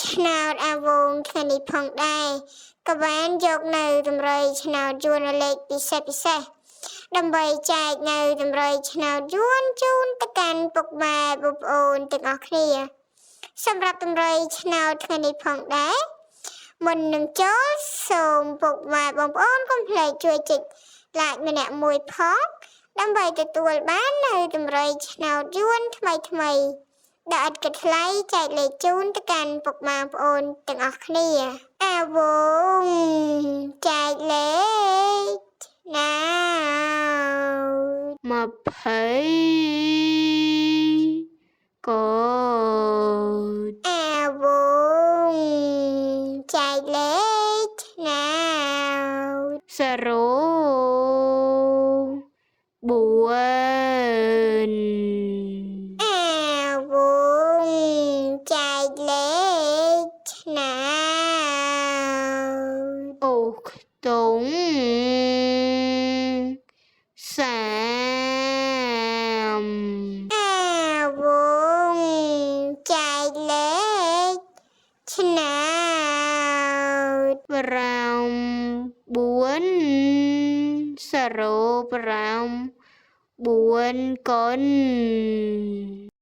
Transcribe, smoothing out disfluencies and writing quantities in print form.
ឆ្នោតអាវងថ្ងៃនេះផងដែរក៏បានយកនៅតម្រុយឆ្នោតយួនលេខពិសេសដើម្បីចែកនៅតម្រុយឆ្នោតយួនជូនទៅកាន់ពុកម៉ែបងប្អូនទាំងអស់គ្នាសម្រាប់តម្រុយឆ្នោតថ្ងៃនេះផងដែរមុននឹងចូលសូមពុកម៉ែបងប្អូនកុំភ្លេចជួយចុច like ម្នាក់មួយផងដើម្បីទទួលបាននៅតម្រុយឆ្នោតយួនថ្មីដែលឥតគិតថ្លៃចែកលេខជូនទៅកាន់ពុកម៉ែបងប្អូនទាំងអស់គ្នាអាវងចែកលេខណា20កូដអាវងចែកលេខណា04អាវងចែកលេខណាអូខ្ទង់30អាវងចែកលេខឆ្នោត5 4 05 4កុន